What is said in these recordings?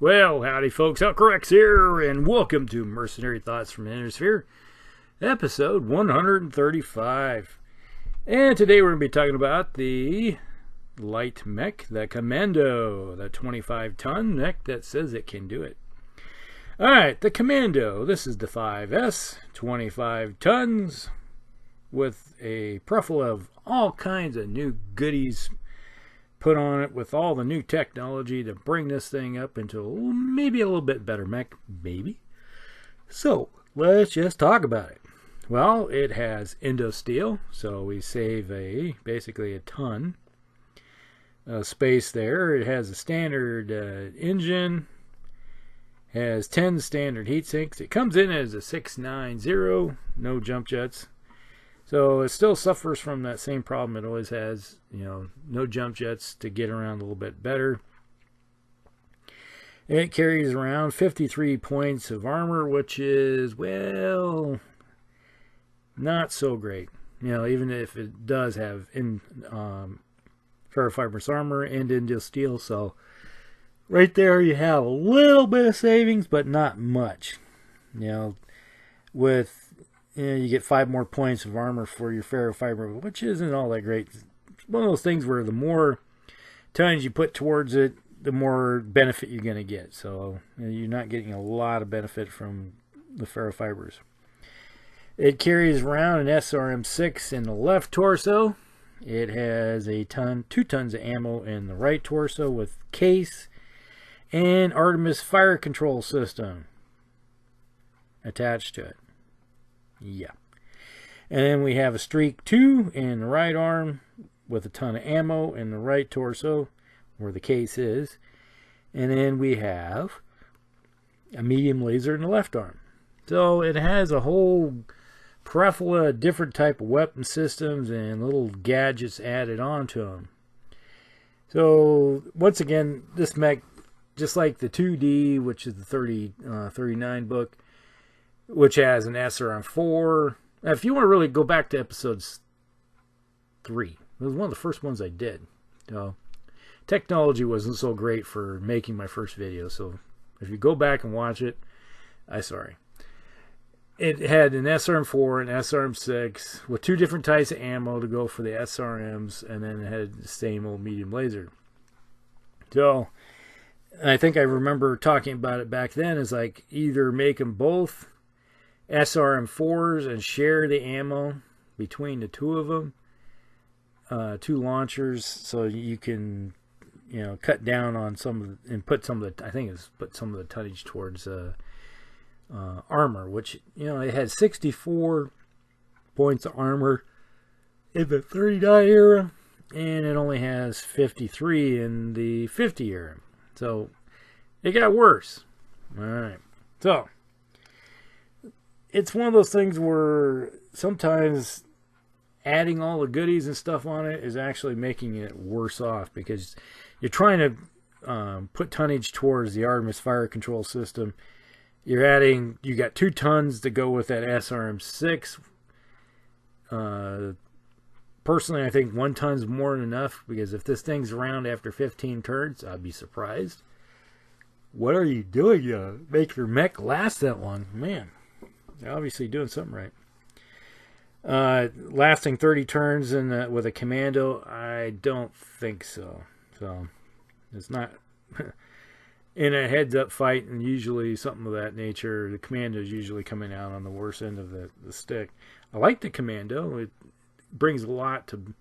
Well, howdy folks, Outcorrects here, and welcome to Mercenary Thoughts from the Innersphere, episode 135. And today we're going to be talking about the light mech, the Commando, the 25-ton mech that says it can do it. Alright, the Commando, this is the 5S, 25 tons, with a profile of all kinds of new goodies put on it with all the new technology to bring this thing up into maybe a little bit better mech, maybe. So, let's just talk about it. Well, it has endo steel, so we save basically a ton of space there. It has a standard engine, has 10 standard heat sinks. It comes in as a 690, no jump jets. So it still suffers from that same problem it always has, no jump jets to get around a little bit better. It carries around 53 points of armor, which is, well, not so great. Even if it does have ferrofibrous armor and endo steel. So right there you have a little bit of savings, but not much. You get 5 more points of armor for your ferrofiber, which isn't all that great. It's one of those things where the more tonnage you put towards it, the more benefit you're going to get. So you're not getting a lot of benefit from the ferrofibers. It carries around an SRM-6 in the left torso. It has 2 tons of ammo in the right torso with case and Artemis fire control system attached to it. Yeah. And then we have a Streak 2 in the right arm with a ton of ammo in the right torso where the case is. And then we have a medium laser in the left arm. So it has a whole plethora of different type of weapon systems and little gadgets added onto them. So once again, this mech, just like the 2D, which is the 39 book, which has an SRM-4. Now, if you want to really go back to episodes 3, it was one of the first ones I did. Technology wasn't so great for making my first video, so if you go back and watch it, I'm sorry. It had an SRM-4 and SRM-6 with 2 different types of ammo to go for the SRMs, and then it had the same old medium laser. So, I think I remember talking about it back then as like either make them both SRM-4s and share the ammo between the 2 of them, 2 launchers, so you can cut down on some of the, and put some of the, I think it's put some of the tonnage towards armor, which it had 64 points of armor in the 39 era, and it only has 53 in the 50 era. So it got worse. All right, so it's one of those things where sometimes adding all the goodies and stuff on it is actually making it worse off, because you're trying to put tonnage towards the Artemis fire control system. You got 2 tons to go with that SRM-6. Personally, I think 1 ton's more than enough, because if this thing's around after 15 turns, I'd be surprised. What are you doing to make your mech last that long? Man, you're obviously doing something right. Lasting 30 turns with a Commando, I don't think so. So, it's not... in a heads-up fight, and usually something of that nature, the Commando is usually coming out on the worst end of the stick. I like the Commando. It brings a lot to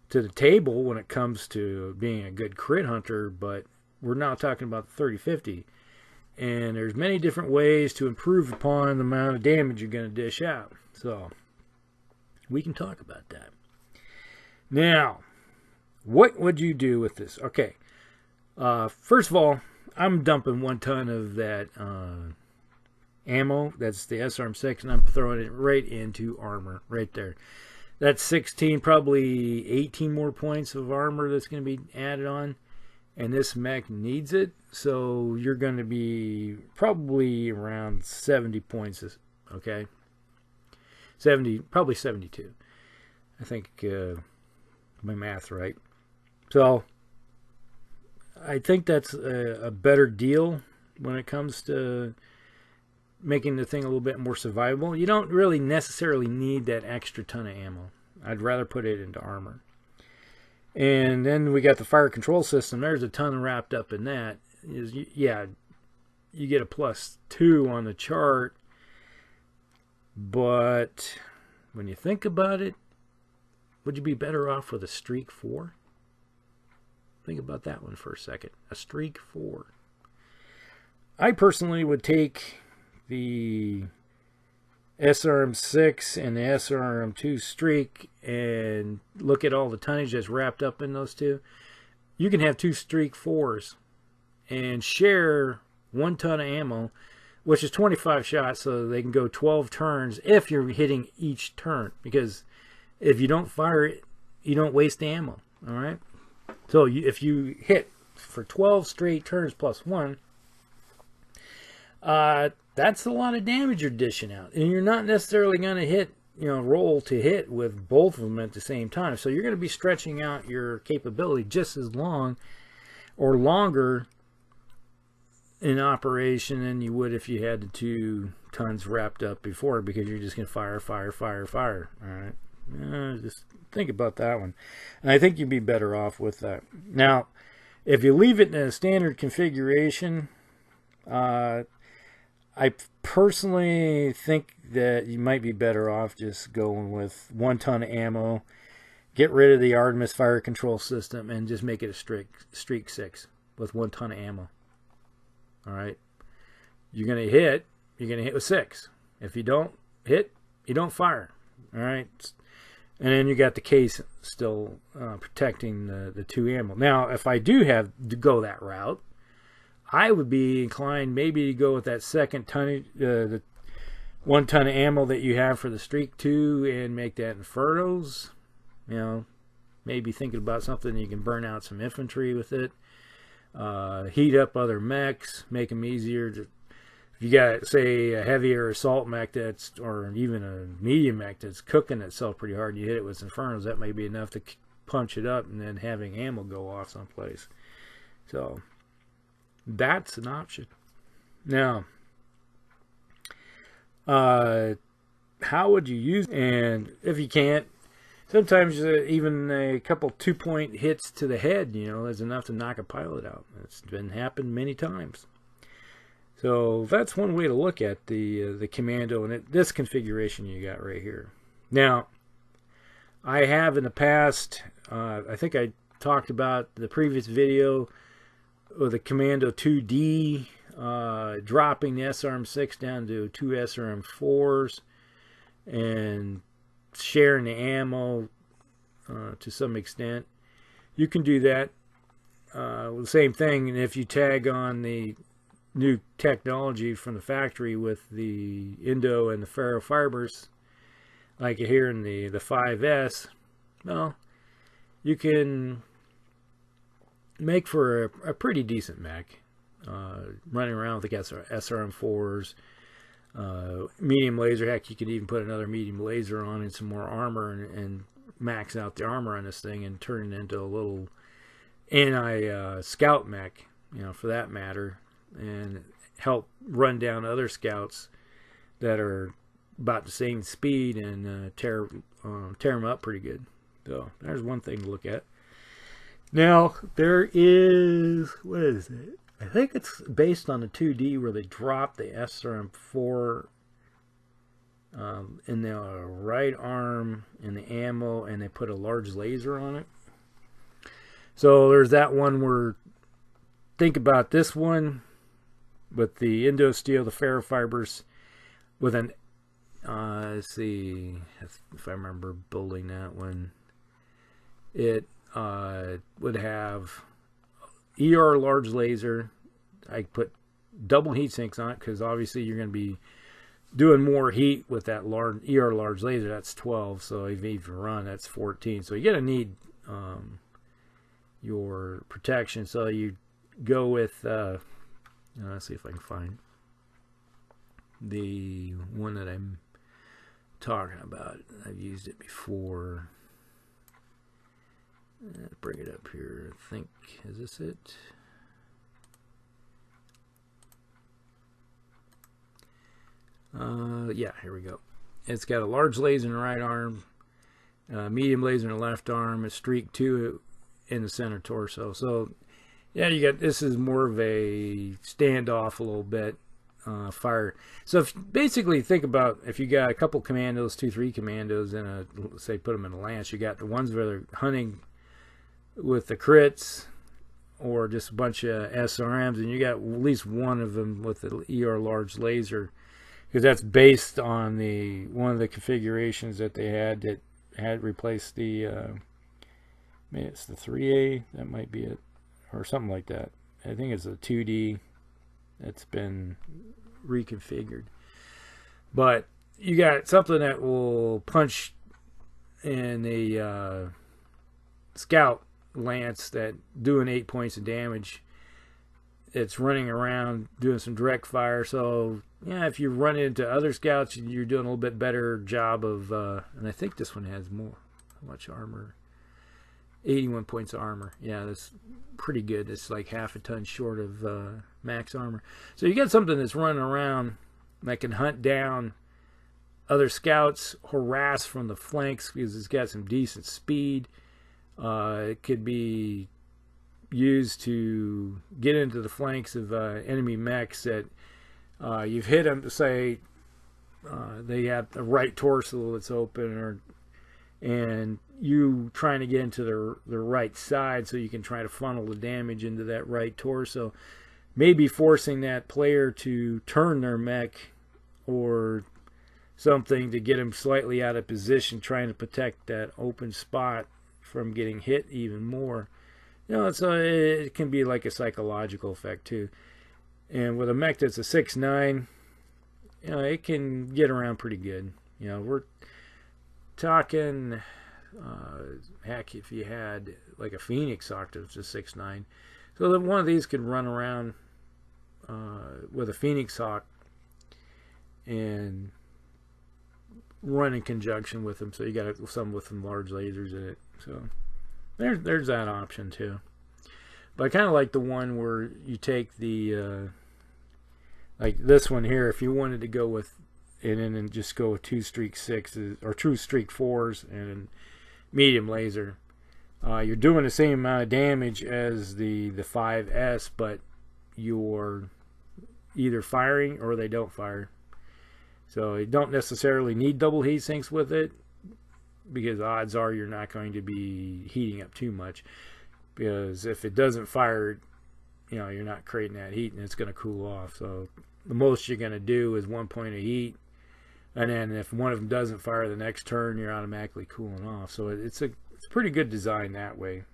the table when it comes to being a good crit hunter, but we're now talking about the 30-50. And there's many different ways to improve upon the amount of damage you're going to dish out. So, we can talk about that. Now, what would you do with this? Okay. First of all, I'm dumping 1 ton of that ammo. That's the SRM-6, and I'm throwing it right into armor, right there. That's 16, probably 18 more points of armor that's going to be added on. And this mech needs it, so you're going to be probably around 70 points, okay? 70, probably 72. I think my math's right. So I think that's a better deal when it comes to making the thing a little bit more survivable. You don't really necessarily need that extra ton of ammo. I'd rather put it into armor. And then we got the fire control system. There's a ton wrapped up in that. Yeah, you get a +2 on the chart. But when you think about it, would you be better off with a Streak 4? Think about that one for a second. A Streak 4. I personally would take the SRM-6 and the SRM-2 Streak and look at all the tonnage that's wrapped up in those two. You can have 2 Streak 4s and share 1 ton of ammo, which is 25 shots, so they can go 12 turns if you're hitting each turn. Because if you don't fire it, you don't waste ammo. All right. So if you hit for 12 straight turns +1, that's a lot of damage you're dishing out, and you're not necessarily going to hit, roll to hit with both of them at the same time. So you're going to be stretching out your capability just as long or longer in operation than you would if you had the 2 tons wrapped up before, because you're just going to fire. All right, just think about that one, and I think you'd be better off with that. Now, if you leave it in a standard configuration, I personally think that you might be better off just going with 1 ton of ammo, get rid of the Artemis fire control system, and just make it a Streak 6 with 1 ton of ammo. All right, you're gonna hit with 6. If you don't hit, you don't fire. All right, and then you got the case still protecting the 2 ammo. Now, if I do have to go that route, I would be inclined maybe to go with that second ton, the 1 ton of ammo that you have for the Streak 2, and make that Infernos. Maybe thinking about something you can burn out some infantry with it. Heat up other mechs, make them easier. If you got, say, a heavier assault mech or even a medium mech that's cooking itself pretty hard, and you hit it with Infernos, that may be enough to punch it up, and then having ammo go off someplace. So that's an option. Now, how would you use it? And if you can't, sometimes even a couple 2-point hits to the head, is enough to knock a pilot out. It's been happened many times. So that's one way to look at the Commando and this configuration you got right here. Now, I have in the past, I think I talked about the previous video with the Commando 2D, dropping the SRM-6 down to 2 SRM-4s and sharing the ammo to some extent. You can do that. The same thing, and if you tag on the new technology from the factory with the Indo and the ferro fibers, like here in the 5S, well, you can make for a pretty decent mech, running around with the SRM-4s, medium laser. Heck, you could even put another medium laser on and some more armor and max out the armor on this thing and turn it into a little anti-scout mech, for that matter, and help run down other scouts that are about the same speed and tear them up pretty good. So there's one thing to look at. Now, there is, what is it? I think it's based on the 2D where they dropped the SRM-4 in the right arm in the ammo, and they put a large laser on it. So there's that one where, think about this one with the Indo steel, the ferrofibers, with an, let's see if I remember building that one. It would have ER large laser. I put double heat sinks on it because obviously you're going to be doing more heat with that large large laser. That's 12, so if you run, that's 14. So you're going to need your protection. So you go with let's see if I can find the one that I'm talking about. I've used it before. Bring it up here. I think, is this it? Yeah, here we go. It's got a large laser in the right arm, medium laser in the left arm, a streak 2 in the center torso. So yeah, you got, this is more of a standoff a little bit, fire. So if basically think about, if you got a couple commandos, 2-3 commandos, and a, say put them in a lance, you got the ones where they're hunting with the crits, or just a bunch of SRMs, and you got at least one of them with the ER large laser, because that's based on the one of the configurations that they had that had replaced the maybe it's the 3A, that might be it, or something like that. I think it's a 2D that's been reconfigured. But you got something that will punch in a scout lance that doing 8 points of damage. It's running around doing some direct fire. So yeah, if you run into other scouts, you're doing a little bit better job of and I think this one has more. How much armor? 81 points of armor. Yeah, that's pretty good. It's like half a ton short of max armor. So you got something that's running around that can hunt down other scouts, harass from the flanks, because it's got some decent speed. It could be used to get into the flanks of enemy mechs that you've hit them to say they have the right torso that's open, and you trying to get into the right side so you can try to funnel the damage into that right torso, maybe forcing that player to turn their mech or something to get them slightly out of position, trying to protect that open spot from getting hit even more. You know, it can be like a psychological effect too. And with a mech that's a 6'9", you know, it can get around pretty good. You know, we're talking, heck, if you had like a Phoenix Octave's a 6'9", so that one of these could run around with a Phoenix Hawk and run in conjunction with them. So you got some with some large lasers in it. So there's that option too. But I kind of like the one where you take the like this one here. If you wanted to go with and just go with 2 streak 6s or 2 streak 4s and medium laser, you're doing the same amount of damage as the 5S, but you're either firing or they don't fire. So you don't necessarily need double heat sinks with it, because odds are you're not going to be heating up too much, because if it doesn't fire, you know, you're not creating that heat and it's going to cool off. So the most you're going to do is 1 point of heat, and then if one of them doesn't fire the next turn, you're automatically cooling off. So it's a pretty good design that way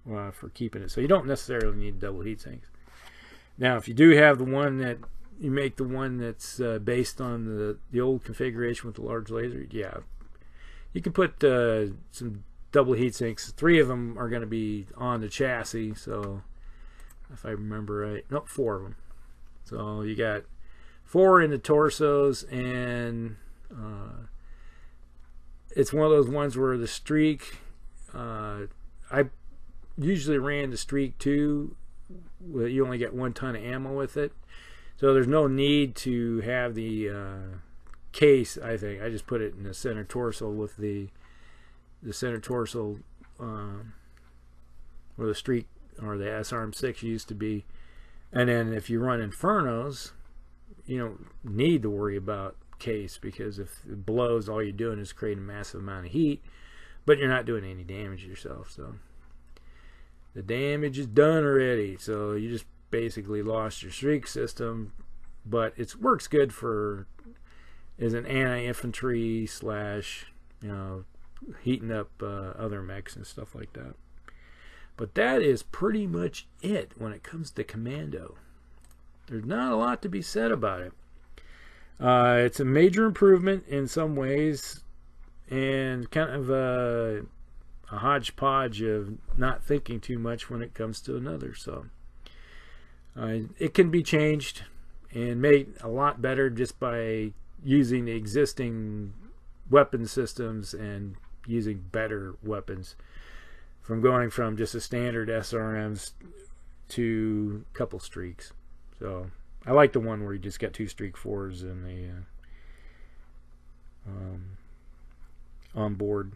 for keeping it. So you don't necessarily need double heat sinks. Now if you do have the one that you make, the one that's based on the old configuration with the large laser, yeah, you can put some double heat sinks. 3 of them are going to be on the chassis, so if I remember right, no, 4 of them. So you got 4 in the torsos, and it's one of those ones where the streak, I usually ran the streak 2, where you only get 1 ton of ammo with it. So there's no need to have the case. I think I just put it in the center torso with the center torso where the streak or the SRM6 used to be. And then if you run Infernos, you don't need to worry about case, because if it blows, all you're doing is creating a massive amount of heat, but you're not doing any damage yourself. So the damage is done already. So you just basically lost your streak system, but it works good for as an anti-infantry / you know, heating up other mechs and stuff like that. But that is pretty much it when it comes to Commando. There's not a lot to be said about it. It's a major improvement in some ways, and kind of a hodgepodge of not thinking too much when it comes to another. So it can be changed and made a lot better just by using the existing weapon systems and using better weapons, from going from just a standard SRMs to a couple streaks. So I like the one where you just got 2 streak 4s in on board,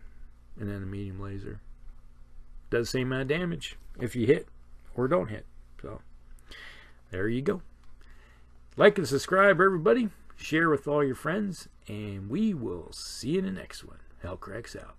and then a medium laser. Does the same amount of damage if you hit or don't hit. So there you go. Like and subscribe, everybody. Share with all your friends, and we will see you in the next one. Hellcracks out.